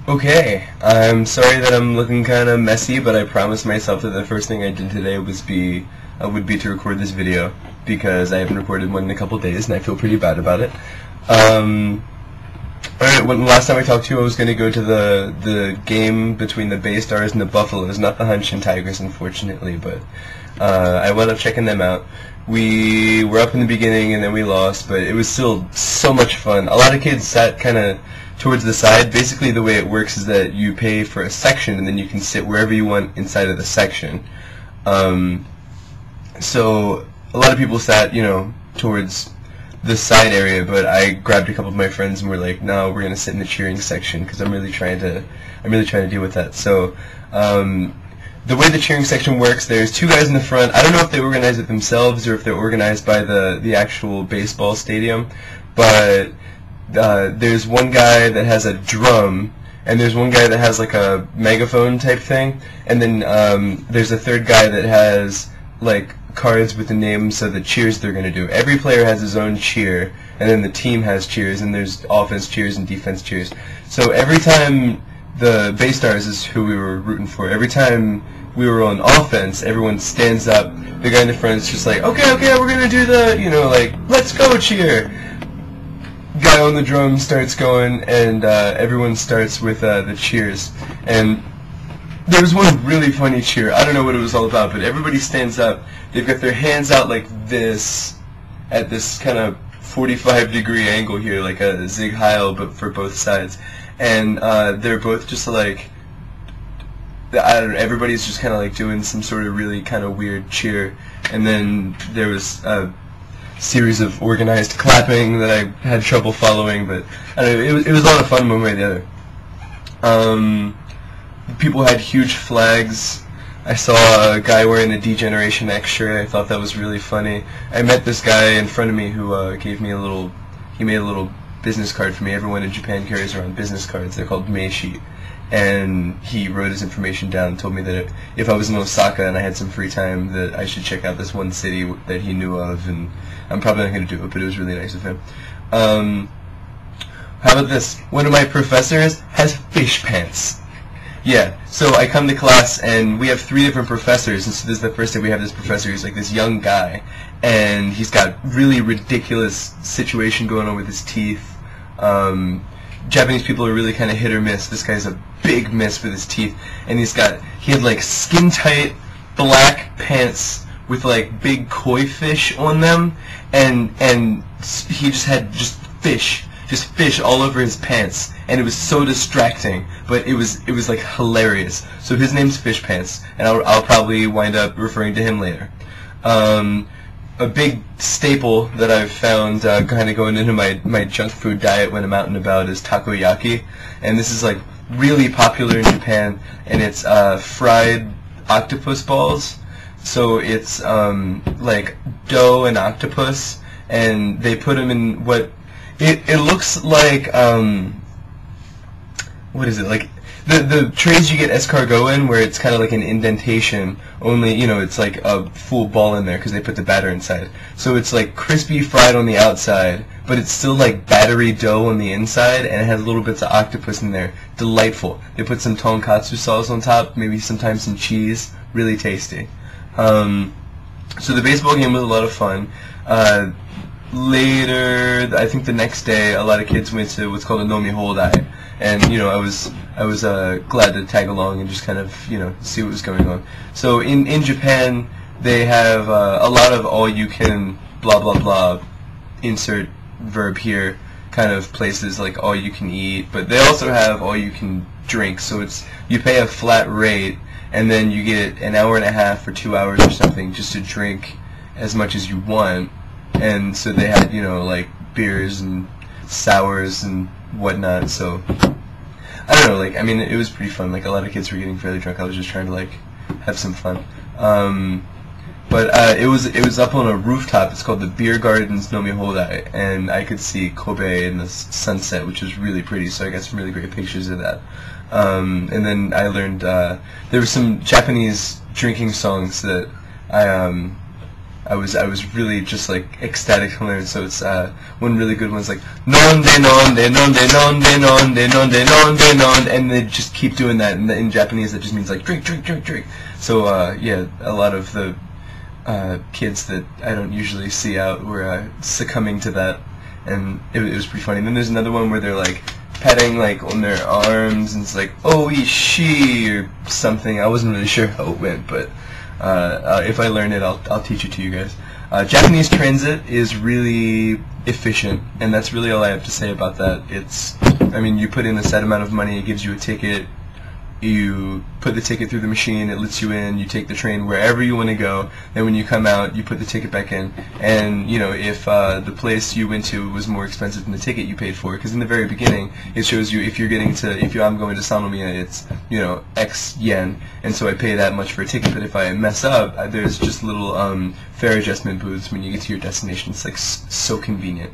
Okay, I'm sorry that I'm looking kind of messy, but I promised myself that the first thing I did today would be to record this video because I haven't recorded one in a couple days and I feel pretty bad about it. Alright, when last time I talked to you, I was going to go to the game between the Bay Stars and the Buffaloes, not the Hanshin Tigers, unfortunately, but I wound up checking them out. We were up in the beginning and then we lost, but it was still so much fun. A lot of kids sat kind of towards the side. Basically, the way it works is that you pay for a section and then you can sit wherever you want inside of the section. So a lot of people sat, towards the side area, but I grabbed a couple of my friends and we're like, no, we're gonna sit in the cheering section because I'm really trying to deal with that. So the way the cheering section works, there's two guys in the front. I don't know if they organize it themselves or if they're organized by the actual baseball stadium, but there's one guy that has a drum, and there's one guy that has like a megaphone type thing, and then there's a third guy that has like cards with the names of the cheers they're going to do. Every player has his own cheer, and then the team has cheers, and there's offense cheers and defense cheers. So every time the Bay Stars is who we were rooting for, every time we were on offense, everyone stands up. The guy in the front is just like, okay, we're going to do the, like, let's go cheer. Guy on the drum starts going, and everyone starts with the cheers. And there was one really funny cheer. I don't know what it was all about, but everybody stands up. They've got their hands out like this, at this kind of 45-degree angle here, like a Zig Heil, but for both sides. And they're both just like, I don't know, everybody's just kind of like doing some sort of really kind of weird cheer. And then there was a series of organized clapping that I had trouble following, but I don't know, it was a lot of fun one way or the other. People had huge flags. I saw a guy wearing a D-Generation X shirt. I thought that was really funny. I met this guy in front of me who gave me he made a little business card for me. Everyone in Japan carries around business cards. They're called meishi. And he wrote his information down and told me that if I was in Osaka and I had some free time, that I should check out this one city that he knew of, and I'm probably not going to do it, but it was really nice of him. How about this? One of my professors has fish pants. Yeah, so I come to class and we have 3 different professors, and so this is the first day we have this professor. He's like this young guy, and he's got really ridiculous situation going on with his teeth. Japanese people are really kind of hit or miss. This guy's a big miss with his teeth, and he had like skin tight black pants with like big koi fish on them, and he just had fish all over his pants, and it was so distracting, but it was like hilarious. So his name's Fish Pants, and I'll probably wind up referring to him later. A big staple that I've found kind of going into my junk food diet when I'm out and about is takoyaki, and this is like really popular in Japan, and it's fried octopus balls. So it's like dough and octopus, and they put them in what it looks like. What is it like? The trays you get escargot in, where it's kind of like an indentation, only, it's like a full ball in there because they put the batter inside. So it's like crispy fried on the outside, but it's still like battery dough on the inside, and it has little bits of octopus in there. Delightful. They put some tonkatsu sauce on top, maybe sometimes some cheese. Really tasty. So the baseball game was a lot of fun. Later, I think the next day, a lot of kids went to what's called a Nomihodai, and I was glad to tag along and just kind of see what was going on. So in Japan, they have a lot of all you can blah blah blah, insert verb here, kind of places, like all you can eat, but they also have all you can drink. So you pay a flat rate, and then you get an hour and a half or 2 hours or something just to drink as much as you want. And so they had, like beers and sours and whatnot. So I don't know, like, I mean, it was pretty fun. Like, a lot of kids were getting fairly drunk. I was just trying to like have some fun. But it was up on a rooftop. It's called the Beer Gardens Nomihodai, and I could see Kobe in the sunset, which was really pretty. So I got some really great pictures of that. And then I learned there were some Japanese drinking songs that I I was really just like ecstatic to learn. So it's one really good one's like non de non de non de non de non de non de non de non, and they just keep doing that. And in Japanese, that just means like drink, drink, drink, drink. So yeah, a lot of the kids that I don't usually see out were succumbing to that, and it was pretty funny. And then there's another one where they're like patting like on their arms, and it's like oishi or something. I wasn't really sure how it went, but if I learn it, I'll teach it to you guys. Japanese transit is really efficient, and that's really all I have to say about that. I mean, you put in a set amount of money, it gives you a ticket. You put the ticket through the machine, it lets you in, you take the train wherever you want to go, then when you come out, you put the ticket back in, and, you know, if the place you went to was more expensive than the ticket you paid for, because in the very beginning, it shows you if I'm going to Sanomiya, it's, you know, X yen, and so I pay that much for a ticket, but if I mess up, there's just little fare adjustment booths when you get to your destination. It's, like, so convenient.